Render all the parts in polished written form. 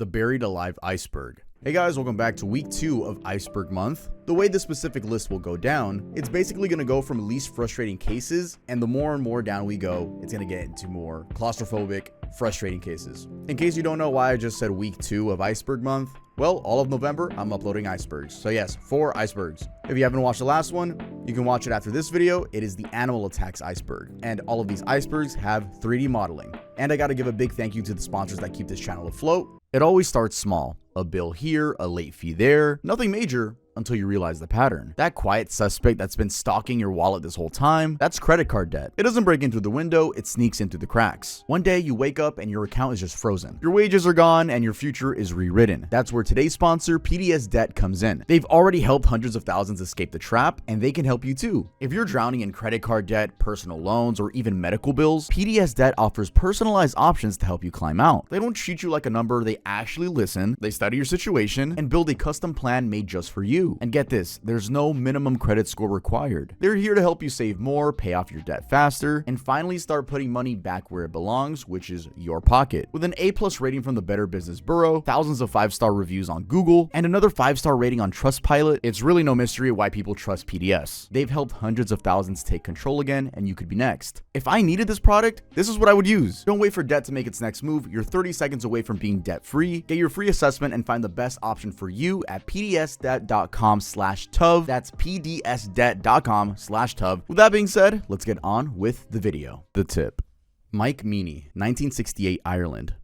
the buried alive iceberg. Hey guys, welcome back to week 2 of Iceberg month. The way this specific list will go down, it's basically going to go from least frustrating cases, and the more and more down we go, it's going to get into more claustrophobic, frustrating cases. In case you don't know why I just said week 2 of Iceberg month, well, all of November, I'm uploading icebergs. So yes, 4 icebergs. If you haven't watched the last one, you can watch it after this video. It is the Animal Attacks iceberg, and all of these icebergs have 3D modeling. And I gotta give a big thank you to the sponsors that keep this channel afloat. It always starts small. A bill here, a late fee there, nothing major, until you realize the pattern. That quiet suspect that's been stalking your wallet this whole time, that's credit card debt. It doesn't break in through the window, it sneaks in through the cracks. One day you wake up and your account is just frozen. Your wages are gone and your future is rewritten. That's where today's sponsor, PDS Debt, comes in. They've already helped hundreds of thousands escape the trap, and they can help you too. If you're drowning in credit card debt, personal loans, or even medical bills, PDS Debt offers personalized options to help you climb out. They don't treat you like a number, they actually listen, they study your situation, and build a custom plan made just for you. And get this, there's no minimum credit score required. They're here to help you save more, pay off your debt faster, and finally start putting money back where it belongs, which is your pocket. With an A+ rating from the Better Business Bureau, thousands of 5-star reviews on Google, and another 5-star rating on Trustpilot, it's really no mystery why people trust PDS. They've helped hundreds of thousands take control again, and you could be next. If I needed this product, this is what I would use. Don't wait for debt to make its next move. You're 30 seconds away from being debt-free. Get your free assessment and find the best option for you at pdsdebt.com/tuv. That's pdsdebt.com/tuv. With that being said, let's get on with the video. The tip. Mike Meany, 1968 Ireland.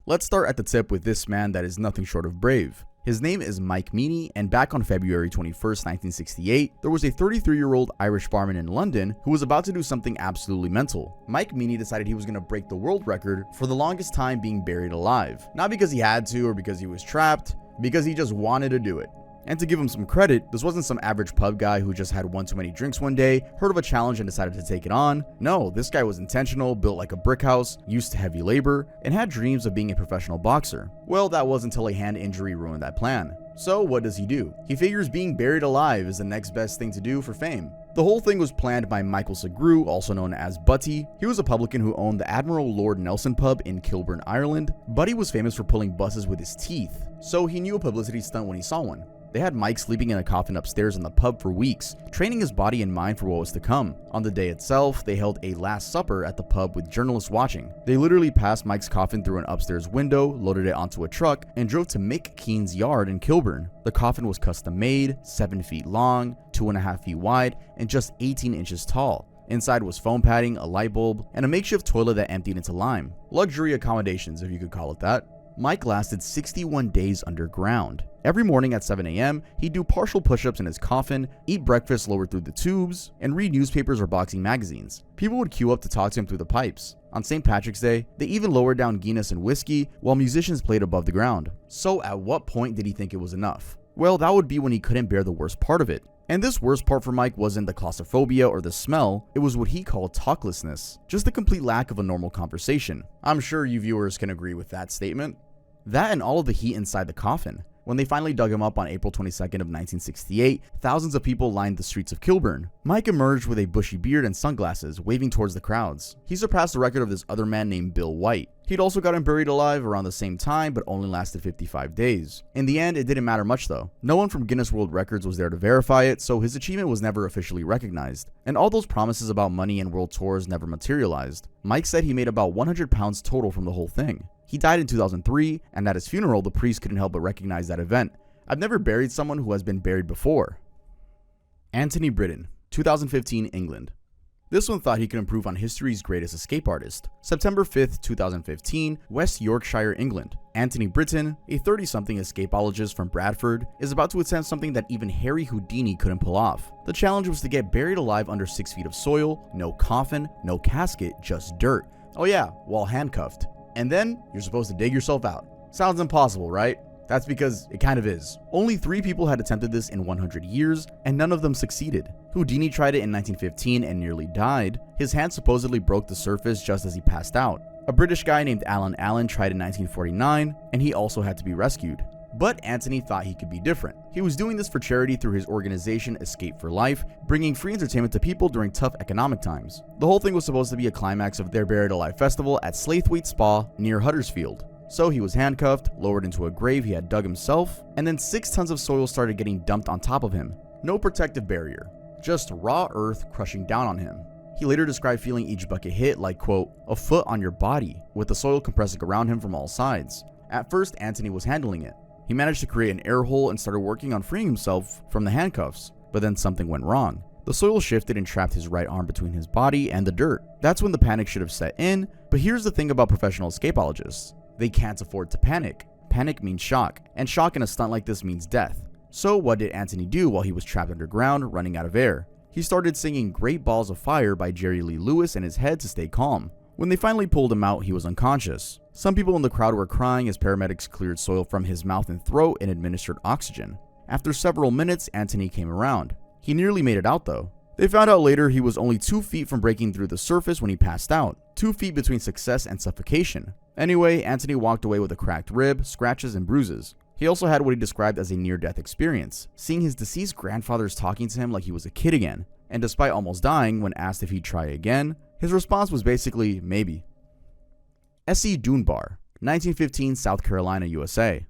Let's start at the tip with this man that is nothing short of brave. His name is Mike Meany, and back on February 21st, 1968, there was a 33-year-old Irish barman in London who was about to do something absolutely mental. Mike Meany decided he was going to break the world record for the longest time being buried alive. Not because he had to or because he was trapped, because he just wanted to do it. And to give him some credit, this wasn't some average pub guy who just had one too many drinks one day, heard of a challenge and decided to take it on. No, this guy was intentional, built like a brick house, used to heavy labor, and had dreams of being a professional boxer. Well, that was until a hand injury ruined that plan. So what does he do? He figures being buried alive is the next best thing to do for fame. The whole thing was planned by Michael Segru, also known as Butty. He was a publican who owned the Admiral Lord Nelson pub in Kilburn, Ireland. Butty was famous for pulling buses with his teeth, so he knew a publicity stunt when he saw one. They had Mike sleeping in a coffin upstairs in the pub for weeks, training his body and mind for what was to come. On the day itself, they held a last supper at the pub with journalists watching. They literally passed Mike's coffin through an upstairs window, loaded it onto a truck, and drove to Mick Keane's yard in Kilburn. The coffin was custom made, 7 feet long, 2.5 feet wide, and just 18 inches tall. Inside was foam padding, a light bulb, and a makeshift toilet that emptied into lime. Luxury accommodations, if you could call it that. Mike lasted 61 days underground. Every morning at 7 a.m., he'd do partial push-ups in his coffin, eat breakfast lowered through the tubes, and read newspapers or boxing magazines. People would queue up to talk to him through the pipes. On St. Patrick's Day, they even lowered down Guinness and whiskey while musicians played above the ground. So at what point did he think it was enough? Well, that would be when he couldn't bear the worst part of it. And this worst part for Mike wasn't the claustrophobia or the smell, it was what he called talklessness. Just the complete lack of a normal conversation. I'm sure you viewers can agree with that statement. That and all of the heat inside the coffin. When they finally dug him up on April 22nd of 1968, thousands of people lined the streets of Kilburn. Mike emerged with a bushy beard and sunglasses, waving towards the crowds. He surpassed the record of this other man named Bill White. He'd also gotten buried alive around the same time, but only lasted 55 days. In the end, it didn't matter much though. No one from Guinness World Records was there to verify it, so his achievement was never officially recognized. And all those promises about money and world tours never materialized. Mike said he made about 100 pounds total from the whole thing. He died in 2003, and at his funeral, the priest couldn't help but recognize that event. I've never buried someone who has been buried before. Anthony Britton, 2015 England. This one thought he could improve on history's greatest escape artist. September 5th, 2015, West Yorkshire, England. Anthony Britton, a 30-something escapologist from Bradford, is about to attempt something that even Harry Houdini couldn't pull off. The challenge was to get buried alive under 6 feet of soil, no coffin, no casket, just dirt. Oh yeah, while handcuffed. And then, you're supposed to dig yourself out. Sounds impossible, right? That's because it kind of is. Only 3 people had attempted this in 100 years, and none of them succeeded. Houdini tried it in 1915 and nearly died. His hand supposedly broke the surface just as he passed out. A British guy named Alan Allen tried in 1949, and he also had to be rescued. But Anthony thought he could be different. He was doing this for charity through his organization Escape for Life, bringing free entertainment to people during tough economic times. The whole thing was supposed to be a climax of their Buried Alive festival at Slaithwaite Spa near Huddersfield. So he was handcuffed, lowered into a grave he had dug himself, and then 6 tons of soil started getting dumped on top of him. No protective barrier, just raw earth crushing down on him. He later described feeling each bucket hit like, quote, a foot on your body, with the soil compressing around him from all sides. At first, Anthony was handling it. He managed to create an air hole and started working on freeing himself from the handcuffs, but then something went wrong. The soil shifted and trapped his right arm between his body and the dirt. That's when the panic should have set in, but here's the thing about professional escapologists. They can't afford to panic. Panic means shock, and shock in a stunt like this means death. So what did Anthony do while he was trapped underground, running out of air? He started singing Great Balls of Fire by Jerry Lee Lewis in his head to stay calm. When they finally pulled him out, he was unconscious. Some people in the crowd were crying as paramedics cleared soil from his mouth and throat and administered oxygen. After several minutes, Anthony came around. He nearly made it out though. They found out later he was only 2 feet from breaking through the surface when he passed out. 2 feet between success and suffocation. Anyway, Anthony walked away with a cracked rib, scratches, and bruises. He also had what he described as a near-death experience, seeing his deceased grandfathers talking to him like he was a kid again. And despite almost dying when asked if he'd try again, his response was basically, maybe. S.E. Dunbar, 1915, South Carolina, USA.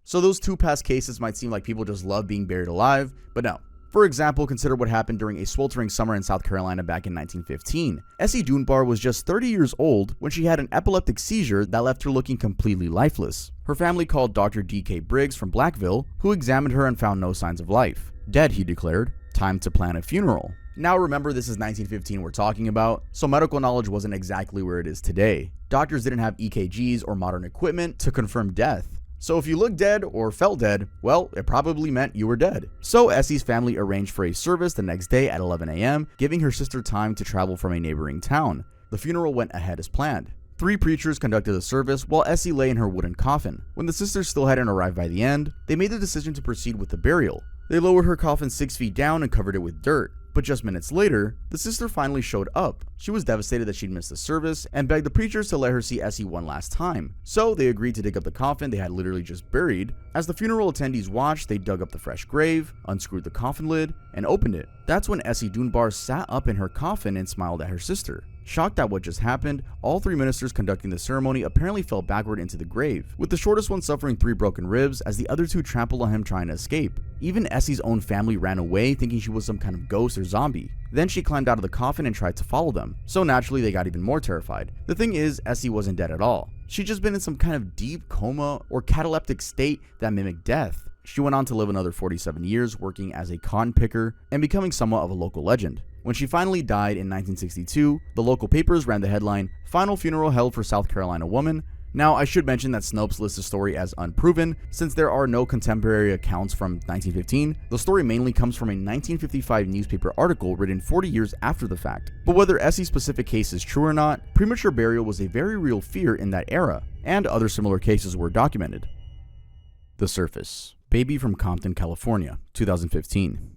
So those 2 past cases might seem like people just love being buried alive, but no. For example, consider what happened during a sweltering summer in South Carolina back in 1915. S.E. Dunbar was just 30 years old when she had an epileptic seizure that left her looking completely lifeless. Her family called Dr. D.K. Briggs from Blackville, who examined her and found no signs of life. Dead, he declared. Time to plan a funeral. Now remember, this is 1915 we're talking about, so medical knowledge wasn't exactly where it is today. Doctors didn't have EKGs or modern equipment to confirm death. So if you looked dead or felt dead, well, it probably meant you were dead. So Essie's family arranged for a service the next day at 11 a.m., giving her sister time to travel from a neighboring town. The funeral went ahead as planned. 3 preachers conducted the service while Essie lay in her wooden coffin. When the sisters still hadn't arrived by the end, they made the decision to proceed with the burial. They lowered her coffin 6 feet down and covered it with dirt. But just minutes later, the sister finally showed up. She was devastated that she'd missed the service and begged the preachers to let her see Essie one last time. So they agreed to dig up the coffin they had literally just buried. As the funeral attendees watched, they dug up the fresh grave, unscrewed the coffin lid, and opened it. That's when Essie Dunbar sat up in her coffin and smiled at her sister. Shocked at what just happened, all 3 ministers conducting the ceremony apparently fell backward into the grave, with the shortest one suffering 3 broken ribs as the other 2 trampled on him trying to escape. Even Essie's own family ran away thinking she was some kind of ghost or zombie. Then she climbed out of the coffin and tried to follow them, so naturally they got even more terrified. The thing is, Essie wasn't dead at all. She'd just been in some kind of deep coma or cataleptic state that mimicked death. She went on to live another 47 years working as a cotton picker and becoming somewhat of a local legend. When she finally died in 1962, the local papers ran the headline, "Final Funeral Held for South Carolina Woman." Now, I should mention that Snopes lists the story as unproven, since there are no contemporary accounts from 1915. The story mainly comes from a 1955 newspaper article written 40 years after the fact. But whether Essie's specific case is true or not, premature burial was a very real fear in that era, and other similar cases were documented. The Surface. Baby from Compton, California, 2015.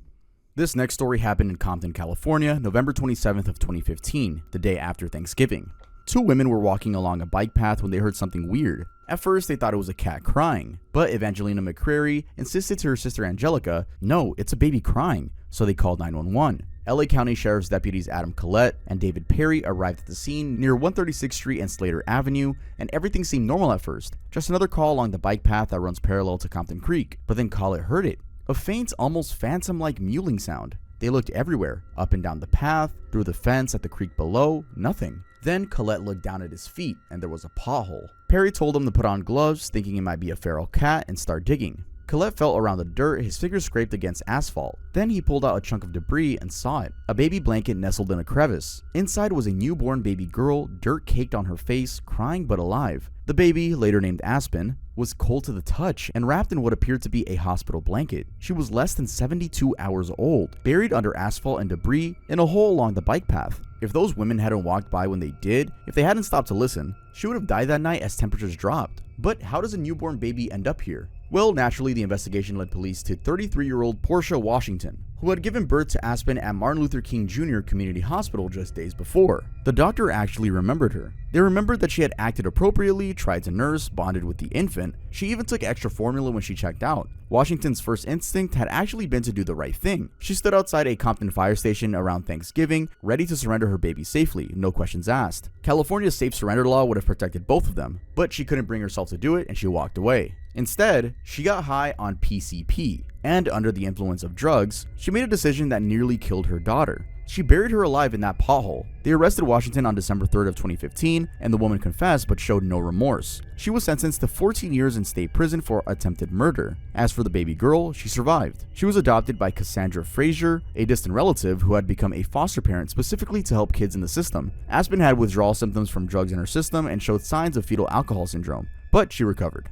This next story happened in Compton, California, November 27th of 2015, the day after Thanksgiving. 2 women were walking along a bike path when they heard something weird. At first, they thought it was a cat crying, but Evangelina McCrary insisted to her sister Angelica, no, it's a baby crying, so they called 911. LA County Sheriff's Deputies Adam Collette and David Perry arrived at the scene near 136th Street and Slater Avenue, and everything seemed normal at first. Just another call along the bike path that runs parallel to Compton Creek, but then Collette heard it. A faint, almost phantom-like mewling sound. They looked everywhere, up and down the path, through the fence at the creek below, nothing. Then Collette looked down at his feet, and there was a pothole. Perry told him to put on gloves, thinking it might be a feral cat, and start digging. Collette felt around the dirt, his fingers scraped against asphalt. Then he pulled out a chunk of debris and saw it. A baby blanket nestled in a crevice. Inside was a newborn baby girl, dirt caked on her face, crying but alive. The baby, later named Aspen, was cold to the touch and wrapped in what appeared to be a hospital blanket. She was less than 72 hours old, buried under asphalt and debris in a hole along the bike path. If those women hadn't walked by when they did, if they hadn't stopped to listen, she would have died that night as temperatures dropped. But how does a newborn baby end up here? Well, naturally, the investigation led police to 33-year-old Portia Washington. who had given birth to Aspen at Martin Luther King Jr. Community Hospital just days before. The doctor actually remembered her. They remembered that she had acted appropriately, tried to nurse, bonded with the infant. She even took extra formula when she checked out. Washington's first instinct had actually been to do the right thing. She stood outside a Compton fire station around Thanksgiving, ready to surrender her baby safely, no questions asked. California's safe surrender law would have protected both of them, but she couldn't bring herself to do it and she walked away. Instead, she got high on PCP, and under the influence of drugs, she made a decision that nearly killed her daughter. She buried her alive in that pothole. They arrested Washington on December 3rd of 2015, and the woman confessed but showed no remorse. She was sentenced to 14 years in state prison for attempted murder. As for the baby girl, she survived. She was adopted by Cassandra Frazier, a distant relative who had become a foster parent specifically to help kids in the system. Aspen had withdrawal symptoms from drugs in her system and showed signs of fetal alcohol syndrome, but she recovered.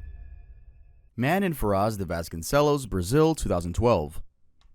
Man in Foz de Vasconcelos, Brazil, 2012.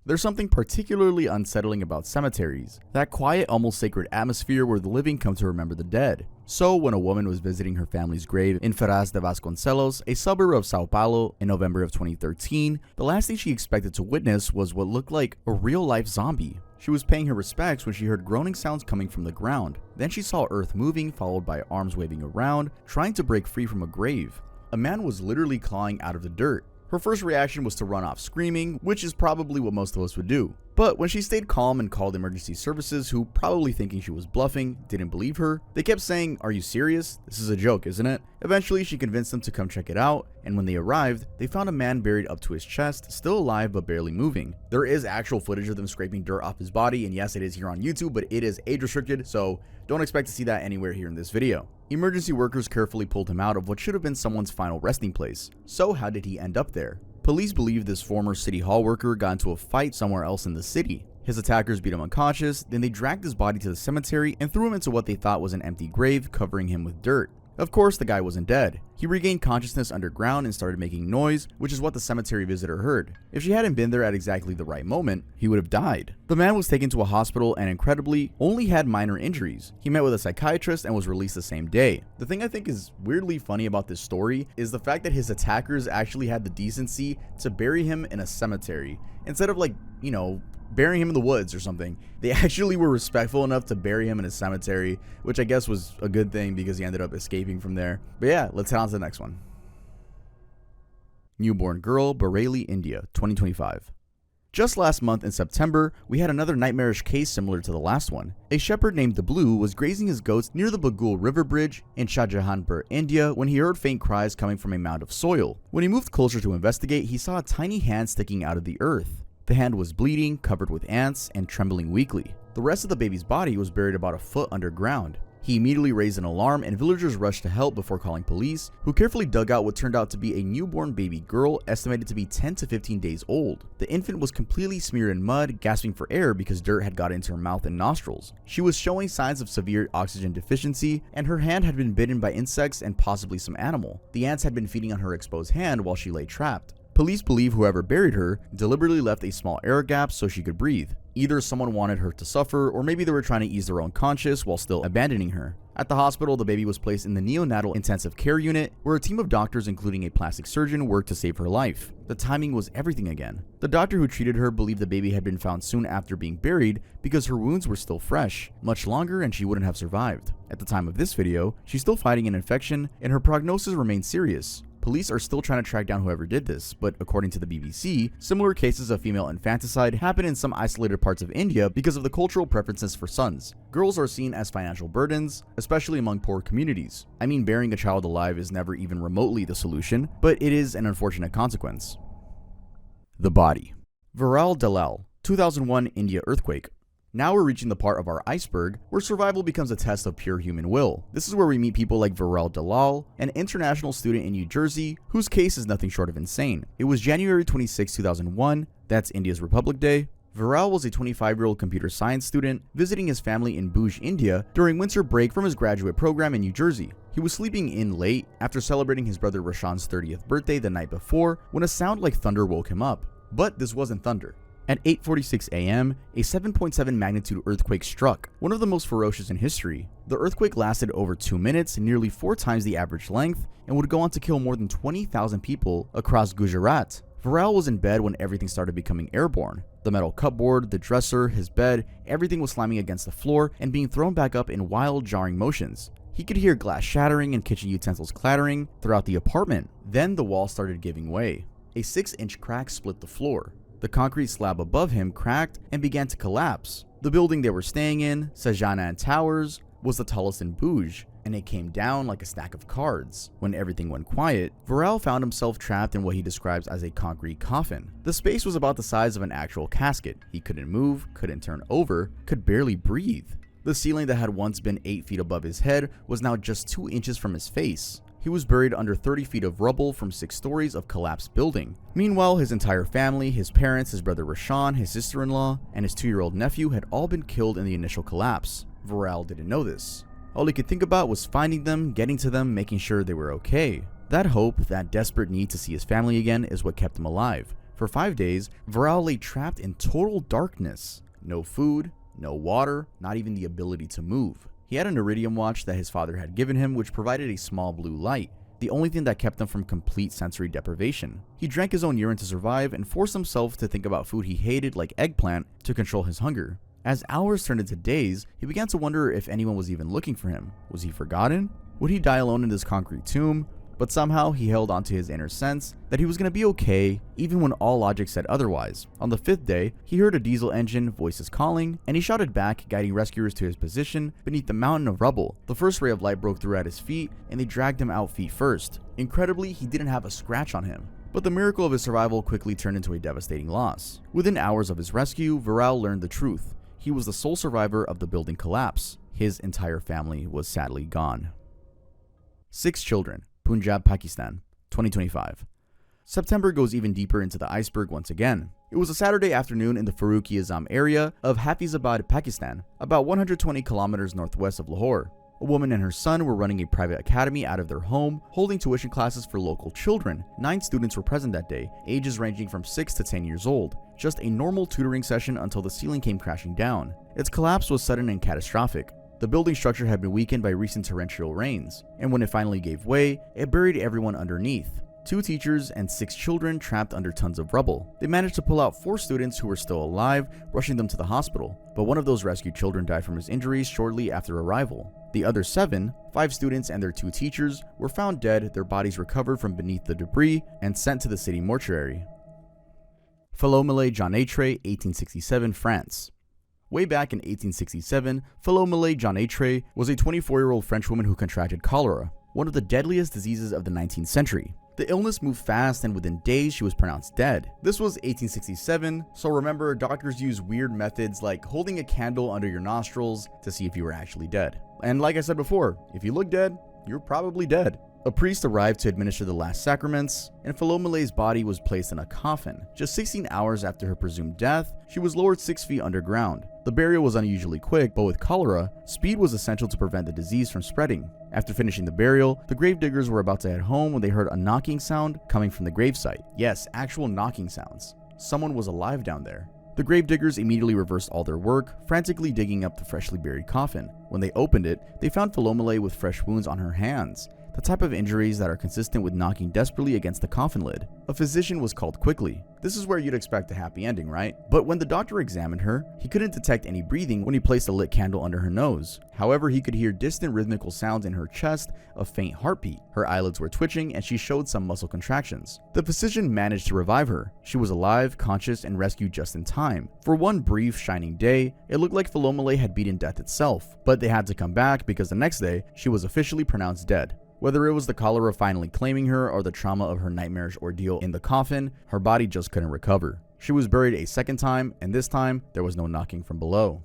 There's something particularly unsettling about cemeteries, that quiet, almost sacred atmosphere where the living come to remember the dead. So, when a woman was visiting her family's grave in Foz de Vasconcelos, a suburb of Sao Paulo, in November of 2013, the last thing she expected to witness was what looked like a real-life zombie. She was paying her respects when she heard groaning sounds coming from the ground. Then she saw earth moving, followed by arms waving around, trying to break free from a grave. A man was literally clawing out of the dirt. Her first reaction was to run off screaming, which is probably what most of us would do. But when she stayed calm and called emergency services, who, probably thinking she was bluffing, didn't believe her, they kept saying, "Are you serious? This is a joke, isn't it?" Eventually, she convinced them to come check it out, and when they arrived, they found a man buried up to his chest, still alive but barely moving. There is actual footage of them scraping dirt off his body, and yes, it is here on YouTube, but it is age restricted, so don't expect to see that anywhere here in this video. Emergency workers carefully pulled him out of what should have been someone's final resting place. So how did he end up there? Police believe this former city hall worker got into a fight somewhere else in the city. His attackers beat him unconscious, then they dragged his body to the cemetery and threw him into what they thought was an empty grave, covering him with dirt. Of course, the guy wasn't dead. He regained consciousness underground and started making noise, which is what the cemetery visitor heard. If she hadn't been there at exactly the right moment, he would have died. The man was taken to a hospital and incredibly only had minor injuries. He met with a psychiatrist and was released the same day. The thing I think is weirdly funny about this story is the fact that his attackers actually had the decency to bury him in a cemetery instead of, like, you know, burying him in the woods or something. They actually were respectful enough to bury him in a cemetery, which I guess was a good thing because he ended up escaping from there. But yeah, let's head on to the next one. Newborn girl, Bareilly, India, 2025. Just last month in September, we had another nightmarish case similar to the last one. A shepherd named the Blue was grazing his goats near the Bagul River Bridge in Shahjahanpur, India, when he heard faint cries coming from a mound of soil. When he moved closer to investigate, he saw a tiny hand sticking out of the earth. The hand was bleeding, covered with ants, and trembling weakly. The rest of the baby's body was buried about a foot underground. He immediately raised an alarm and villagers rushed to help before calling police, who carefully dug out what turned out to be a newborn baby girl estimated to be 10 to 15 days old. The infant was completely smeared in mud, gasping for air because dirt had got into her mouth and nostrils. She was showing signs of severe oxygen deficiency, and her hand had been bitten by insects and possibly some animal. The ants had been feeding on her exposed hand while she lay trapped. Police believe whoever buried her deliberately left a small air gap so she could breathe. Either someone wanted her to suffer, or maybe they were trying to ease their own conscience while still abandoning her. At the hospital, the baby was placed in the neonatal intensive care unit, where a team of doctors including a plastic surgeon worked to save her life. The timing was everything again. The doctor who treated her believed the baby had been found soon after being buried because her wounds were still fresh, much longer and she wouldn't have survived. At the time of this video, she's still fighting an infection and her prognosis remains serious. Police are still trying to track down whoever did this, but according to the BBC, similar cases of female infanticide happen in some isolated parts of India because of the cultural preferences for sons. Girls are seen as financial burdens, especially among poor communities. I mean, burying a child alive is never even remotely the solution, but it is an unfortunate consequence. The body. Viral Dalal, 2001 India earthquake. Now we're reaching the part of our iceberg where survival becomes a test of pure human will. This is where we meet people like Viral Dalal, an international student in New Jersey, whose case is nothing short of insane. It was January 26, 2001, that's India's Republic Day. Viral was a 25-year-old computer science student visiting his family in Bhuj, India during winter break from his graduate program in New Jersey. He was sleeping in late after celebrating his brother Rashan's 30th birthday the night before when a sound like thunder woke him up. But this wasn't thunder. At 8:46 a.m., a 7.7 magnitude earthquake struck, one of the most ferocious in history. The earthquake lasted over 2 minutes, nearly 4 times the average length, and would go on to kill more than 20,000 people across Gujarat. Varel was in bed when everything started becoming airborne. The metal cupboard, the dresser, his bed, everything was slamming against the floor and being thrown back up in wild, jarring motions. He could hear glass shattering and kitchen utensils clattering throughout the apartment. Then the wall started giving way. A 6-inch crack split the floor. The concrete slab above him cracked and began to collapse. The building they were staying in, Sajana and Towers, was the tallest in Bruges, and it came down like a stack of cards. When everything went quiet, Varel found himself trapped in what he describes as a concrete coffin. The space was about the size of an actual casket. He couldn't move, couldn't turn over, could barely breathe. The ceiling that had once been 8 feet above his head was now just 2 inches from his face. He was buried under 30 feet of rubble from 6 stories of collapsed building. Meanwhile, his entire family, his parents, his brother Rashawn, his sister-in-law, and his 2-year-old nephew had all been killed in the initial collapse. Varel didn't know this. All he could think about was finding them, getting to them, making sure they were okay. That hope, that desperate need to see his family again is what kept him alive. For 5 days, Varel lay trapped in total darkness. No food, no water, not even the ability to move. He had an iridium watch that his father had given him, which provided a small blue light, the only thing that kept him from complete sensory deprivation. He drank his own urine to survive and forced himself to think about food he hated like eggplant to control his hunger. As hours turned into days, he began to wonder if anyone was even looking for him. Was he forgotten? Would he die alone in this concrete tomb? But somehow he held on to his inner sense that he was going to be okay, even when all logic said otherwise. On the 5th day, he heard a diesel engine, voices calling, and he shouted back, guiding rescuers to his position beneath the mountain of rubble. The first ray of light broke through at his feet, and they dragged him out feet first. Incredibly, he didn't have a scratch on him. But the miracle of his survival quickly turned into a devastating loss. Within hours of his rescue, Varel learned the truth. He was the sole survivor of the building collapse. His entire family was sadly gone. 6 children. Punjab, Pakistan, 2025. September goes even deeper into the iceberg once again. It was a Saturday afternoon in the Farooqi-Azam area of Hafizabad, Pakistan, about 120 kilometers northwest of Lahore. A woman and her son were running a private academy out of their home, holding tuition classes for local children. 9 students were present that day, ages ranging from 6 to 10 years old. Just a normal tutoring session until the ceiling came crashing down. Its collapse was sudden and catastrophic. The building structure had been weakened by recent torrential rains, and when it finally gave way, it buried everyone underneath. 2 teachers and 6 children trapped under tons of rubble. They managed to pull out 4 students who were still alive, rushing them to the hospital, but one of those rescued children died from his injuries shortly after arrival. The other 7, 5 students and their 2 teachers, were found dead, their bodies recovered from beneath the debris, and sent to the city mortuary. Philomèle Janêtre, 1867, France. Way back in 1867, Philomèle Janêtre was a 24-year-old French woman who contracted cholera, one of the deadliest diseases of the 19th century. The illness moved fast, and within days she was pronounced dead. This was 1867, so remember, doctors used weird methods like holding a candle under your nostrils to see if you were actually dead. And like I said before, if you look dead, you're probably dead. A priest arrived to administer the last sacraments, and Philomèle's body was placed in a coffin. Just 16 hours after her presumed death, she was lowered 6 feet underground. The burial was unusually quick, but with cholera, speed was essential to prevent the disease from spreading. After finishing the burial, the gravediggers were about to head home when they heard a knocking sound coming from the gravesite. Yes, actual knocking sounds. Someone was alive down there. The gravediggers immediately reversed all their work, frantically digging up the freshly buried coffin. When they opened it, they found Philomèle with fresh wounds on her hands, the type of injuries that are consistent with knocking desperately against the coffin lid. A physician was called quickly. This is where you'd expect a happy ending, right? But when the doctor examined her, he couldn't detect any breathing when he placed a lit candle under her nose. However, he could hear distant rhythmical sounds in her chest, a faint heartbeat. Her eyelids were twitching and she showed some muscle contractions. The physician managed to revive her. She was alive, conscious, and rescued just in time. For one brief, shining day, it looked like Philomèle had beaten death itself. But they had to come back because the next day, she was officially pronounced dead. Whether it was the cholera finally claiming her or the trauma of her nightmarish ordeal in the coffin, her body just couldn't recover. She was buried a second time, and this time, there was no knocking from below.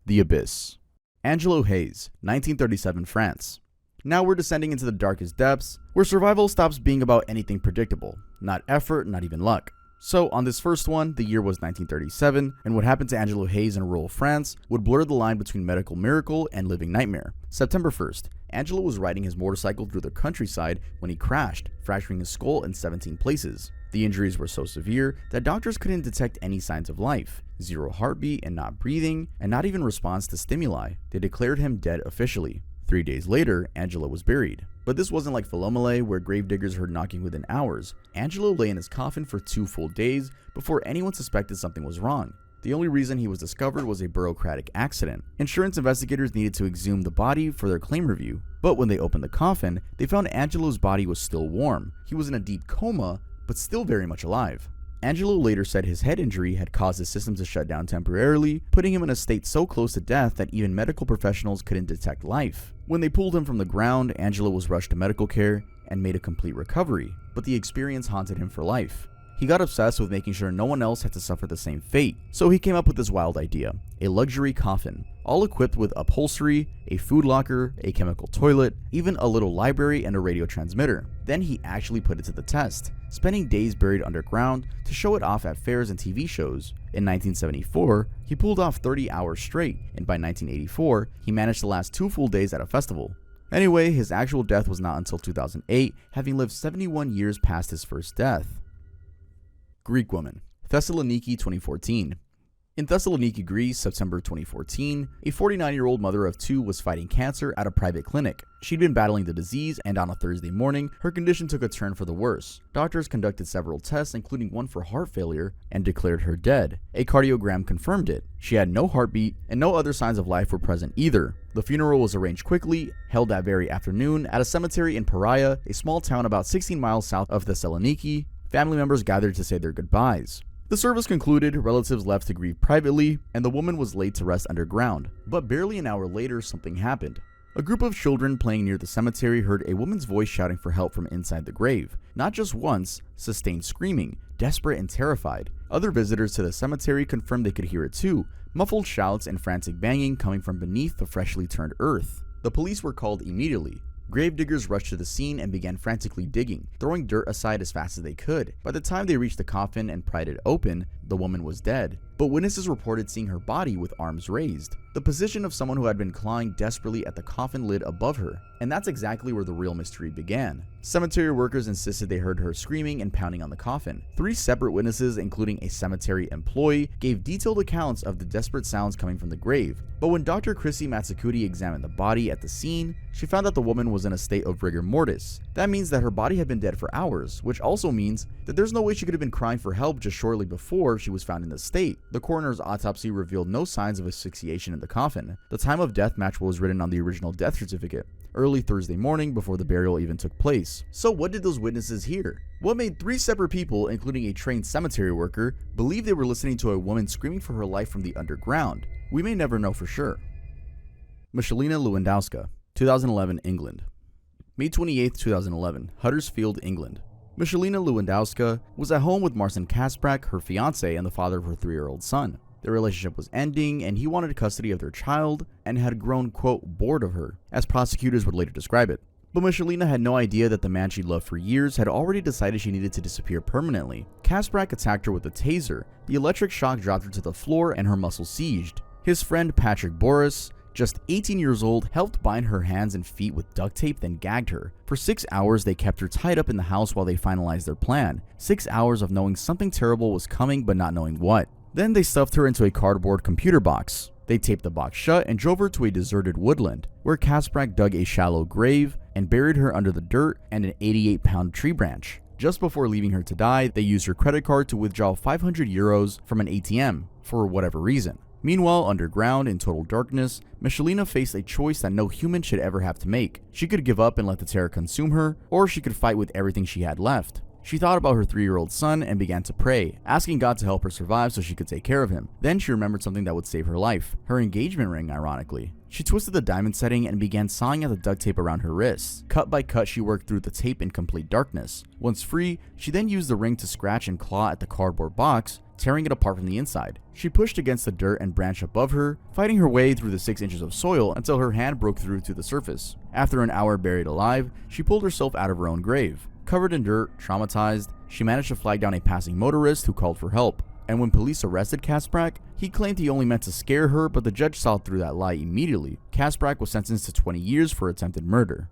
The Abyss. Angelo Hayes, 1937, France. Now we're descending into the darkest depths, where survival stops being about anything predictable. Not effort, not even luck. So on this first one, the year was 1937, and what happened to Angelo Hayes in rural France would blur the line between medical miracle and living nightmare. September 1st, Angelo was riding his motorcycle through the countryside when he crashed, fracturing his skull in 17 places. The injuries were so severe that doctors couldn't detect any signs of life. 0 heartbeat and not breathing, and not even response to stimuli. They declared him dead officially. 3 days later, Angelo was buried. But this wasn't like Philomele, where gravediggers heard knocking within hours. Angelo lay in his coffin for 2 full days before anyone suspected something was wrong. The only reason he was discovered was a bureaucratic accident. Insurance investigators needed to exhume the body for their claim review, but when they opened the coffin, they found Angelo's body was still warm. He was in a deep coma, but still very much alive. Angelo later said his head injury had caused his system to shut down temporarily, putting him in a state so close to death that even medical professionals couldn't detect life. When they pulled him from the ground, Angelo was rushed to medical care and made a complete recovery, but the experience haunted him for life. He got obsessed with making sure no one else had to suffer the same fate, so he came up with this wild idea: a luxury coffin, all equipped with upholstery, a food locker, a chemical toilet, even a little library and a radio transmitter. Then he actually put it to the test, spending days buried underground to show it off at fairs and TV shows. In 1974, he pulled off 30 hours straight, and by 1984, he managed to last 2 full days at a festival. Anyway, his actual death was not until 2008, having lived 71 years past his first death. Greek woman. Thessaloniki 2014. In Thessaloniki, Greece, September 2014, a 49-year-old mother of 2 was fighting cancer at a private clinic. She'd been battling the disease, and on a Thursday morning, her condition took a turn for the worse. Doctors conducted several tests, including one for heart failure, and declared her dead. A cardiogram confirmed it. She had no heartbeat, and no other signs of life were present either. The funeral was arranged quickly, held that very afternoon, at a cemetery in Piraea, a small town about 16 miles south of Thessaloniki. Family members gathered to say their goodbyes. The service concluded, relatives left to grieve privately, and the woman was laid to rest underground. But barely an hour later, something happened. A group of children playing near the cemetery heard a woman's voice shouting for help from inside the grave. Not just once, sustained screaming, desperate and terrified. Other visitors to the cemetery confirmed they could hear it too, muffled shouts and frantic banging coming from beneath the freshly turned earth. The police were called immediately. Gravediggers rushed to the scene and began frantically digging, throwing dirt aside as fast as they could. By the time they reached the coffin and pried it open, the woman was dead. But witnesses reported seeing her body with arms raised, the position of someone who had been clawing desperately at the coffin lid above her. And that's exactly where the real mystery began. Cemetery workers insisted they heard her screaming and pounding on the coffin. 3 separate witnesses, including a cemetery employee, gave detailed accounts of the desperate sounds coming from the grave. But when Dr. Chrissy Matsukuti examined the body at the scene, she found that the woman was in a state of rigor mortis. That means that her body had been dead for hours, which also means that there's no way she could have been crying for help just shortly before she was found in this state. The coroner's autopsy revealed no signs of asphyxiation in the coffin. The time of death matched what was written on the original death certificate, early Thursday morning before the burial even took place. So what did those witnesses hear? What made 3 separate people, including a trained cemetery worker, believe they were listening to a woman screaming for her life from the underground? We may never know for sure. Michelina Lewandowska, 2011, England. May 28, 2011, Huddersfield, England. Michelina Lewandowska was at home with Marcin Kasprak, her fiance, and the father of her 3-year-old son. Their relationship was ending, and he wanted custody of their child and had grown, quote, bored of her, as prosecutors would later describe it. But Michelina had no idea that the man she loved for years had already decided she needed to disappear permanently. Kasprak attacked her with a taser. The electric shock dropped her to the floor and her muscles seized. His friend Patrick Boris, just 18 years old, helped bind her hands and feet with duct tape, then gagged her. For 6 hours, they kept her tied up in the house while they finalized their plan. 6 hours of knowing something terrible was coming but not knowing what. Then they stuffed her into a cardboard computer box. They taped the box shut and drove her to a deserted woodland, where Kasprak dug a shallow grave and buried her under the dirt and an 88-pound tree branch. Just before leaving her to die, they used her credit card to withdraw 500 euros from an ATM, for whatever reason. Meanwhile, underground, in total darkness, Michelina faced a choice that no human should ever have to make. She could give up and let the terror consume her, or she could fight with everything she had left. She thought about her 3-year-old son and began to pray, asking God to help her survive so she could take care of him. Then she remembered something that would save her life, her engagement ring, ironically. She twisted the diamond setting and began sawing at the duct tape around her wrists. Cut by cut, she worked through the tape in complete darkness. Once free, she then used the ring to scratch and claw at the cardboard box, tearing it apart from the inside. She pushed against the dirt and branch above her, fighting her way through the 6 inches of soil until her hand broke through to the surface. After an hour buried alive, she pulled herself out of her own grave. Covered in dirt, traumatized, she managed to flag down a passing motorist who called for help. And when police arrested Kasprak, he claimed he only meant to scare her, but the judge saw through that lie immediately. Kasprak was sentenced to 20 years for attempted murder.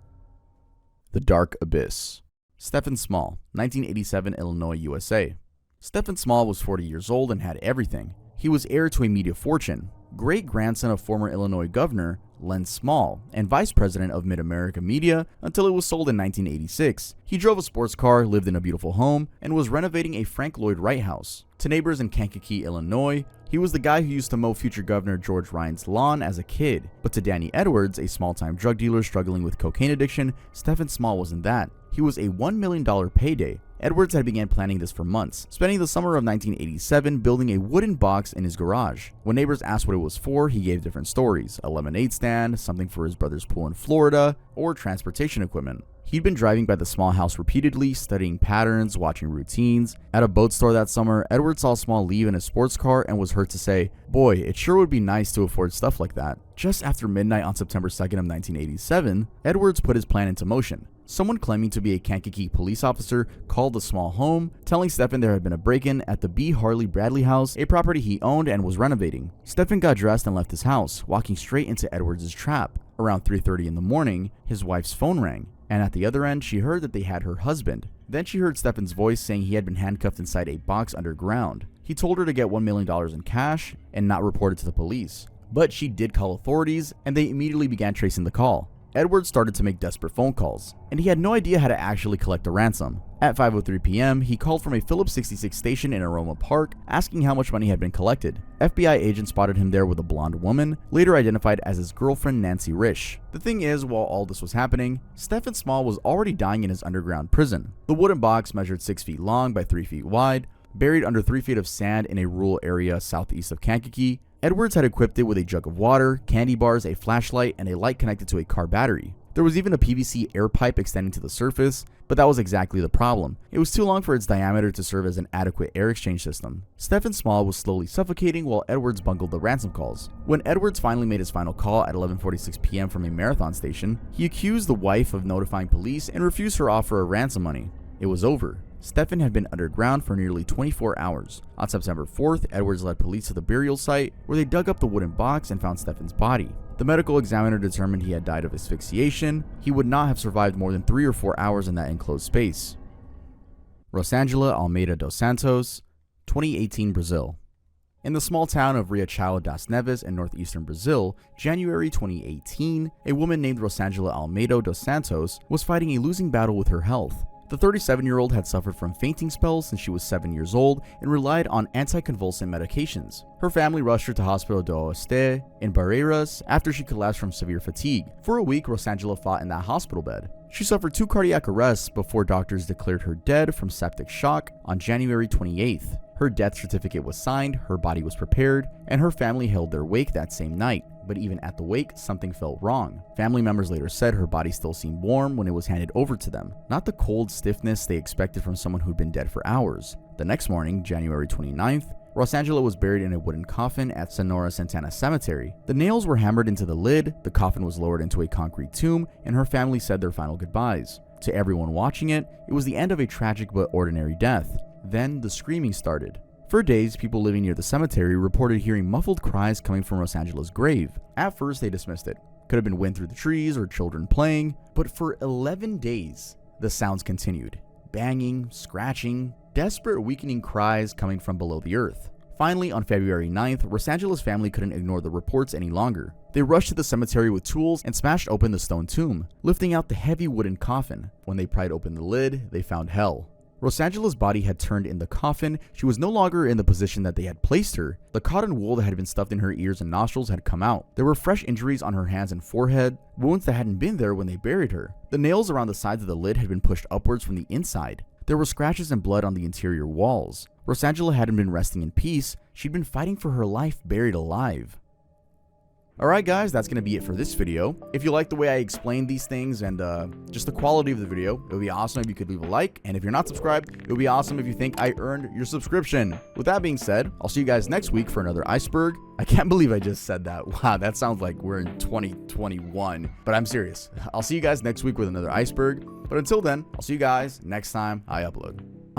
The Dark Abyss. Stephen Small, 1987, Illinois, USA. Stephen Small was 40 years old and had everything. He was heir to a media fortune. great-grandson of former Illinois Governor Len Small, and vice president of Mid-America Media until it was sold in 1986. He drove a sports car, lived in a beautiful home, and was renovating a Frank Lloyd Wright house. To neighbors in Kankakee, Illinois, he was the guy who used to mow future Governor George Ryan's lawn as a kid. But to Danny Edwards, a small-time drug dealer struggling with cocaine addiction, Stephen Small wasn't that. He was a $1 million payday. Edwards had began planning this for months, spending the summer of 1987 building a wooden box in his garage. When neighbors asked what it was for, he gave different stories: a lemonade stand, something for his brother's pool in Florida, or transportation equipment. He'd been driving by the Small house repeatedly, studying patterns, watching routines. At a boat store that summer, Edwards saw Small leave in a sports car and was heard to say, "Boy, it sure would be nice to afford stuff like that." Just after midnight on September 2nd of 1987, Edwards put his plan into motion. Someone claiming to be a Kankakee police officer called the Small home, telling Stephen there had been a break-in at the B. Harley Bradley house, a property he owned and was renovating. Stephen got dressed and left his house, walking straight into Edwards' trap. Around 3:30 in the morning, his wife's phone rang, and at the other end, she heard that they had her husband. Then she heard Stephen's voice saying he had been handcuffed inside a box underground. He told her to get $1 million in cash and not report it to the police. But she did call authorities, and they immediately began tracing the call. Edwards started to make desperate phone calls, and he had no idea how to actually collect a ransom. At 5:03 p.m., he called from a Phillips 66 station in Aroma Park, asking how much money had been collected. FBI agents spotted him there with a blonde woman, later identified as his girlfriend Nancy Risch. The thing is, while all this was happening, Stephen Small was already dying in his underground prison. The wooden box measured 6 feet long by 3 feet wide, buried under 3 feet of sand in a rural area southeast of Kankakee. Edwards had equipped it with a jug of water, candy bars, a flashlight, and a light connected to a car battery. There was even a PVC air pipe extending to the surface, but that was exactly the problem. It was too long for its diameter to serve as an adequate air exchange system. Stephen Small was slowly suffocating while Edwards bungled the ransom calls. When Edwards finally made his final call at 11:46 p.m. from a marathon station, he accused the wife of notifying police and refused her offer of ransom money. It was over. Stephen had been underground for nearly 24 hours. On September 4th, Edwards led police to the burial site, where they dug up the wooden box and found Stephen's body. The medical examiner determined he had died of asphyxiation. He would not have survived more than 3 or 4 hours in that enclosed space. Rosângela Almeida dos Santos, 2018 Brazil. In the small town of Riachão das Neves in northeastern Brazil, January 2018, a woman named Rosângela Almeida dos Santos was fighting a losing battle with her health. The 37-year-old had suffered from fainting spells since she was 7 years old and relied on anticonvulsant medications. Her family rushed her to Hospital do Oeste in Barreiras after she collapsed from severe fatigue. For a week, Rosângela fought in that hospital bed. She suffered 2 cardiac arrests before doctors declared her dead from septic shock on January 28th. Her death certificate was signed, her body was prepared, and her family held their wake that same night. But even at the wake, something felt wrong. Family members later said her body still seemed warm when it was handed over to them, not the cold stiffness they expected from someone who'd been dead for hours. The next morning, January 29th, Rosângela was buried in a wooden coffin at Sonora Santana Cemetery. The nails were hammered into the lid, the coffin was lowered into a concrete tomb, and her family said their final goodbyes. To everyone watching it, it was the end of a tragic but ordinary death. Then the screaming started. For days, people living near the cemetery reported hearing muffled cries coming from Rosângela's grave. At first, they dismissed it. Could have been wind through the trees or children playing, but for 11 days, the sounds continued. Banging, scratching, desperate weakening cries coming from below the earth. Finally, on February 9th, Rosângela's family couldn't ignore the reports any longer. They rushed to the cemetery with tools and smashed open the stone tomb, lifting out the heavy wooden coffin. When they pried open the lid, they found hell. Rosângela's body had turned in the coffin. She was no longer in the position that they had placed her. The cotton wool that had been stuffed in her ears and nostrils had come out. There were fresh injuries on her hands and forehead, wounds that hadn't been there when they buried her. The nails around the sides of the lid had been pushed upwards from the inside. There were scratches and blood on the interior walls. Rosângela hadn't been resting in peace. She'd been fighting for her life buried alive. Alright guys, that's going to be it for this video. If you like the way I explained these things and just the quality of the video, it would be awesome if you could leave a like. And if you're not subscribed, it would be awesome if you think I earned your subscription. With that being said, I'll see you guys next week for another Iceberg. I can't believe I just said that. Wow, that sounds like we're in 2021. But I'm serious. I'll see you guys next week with another Iceberg. But until then, I'll see you guys next time I upload.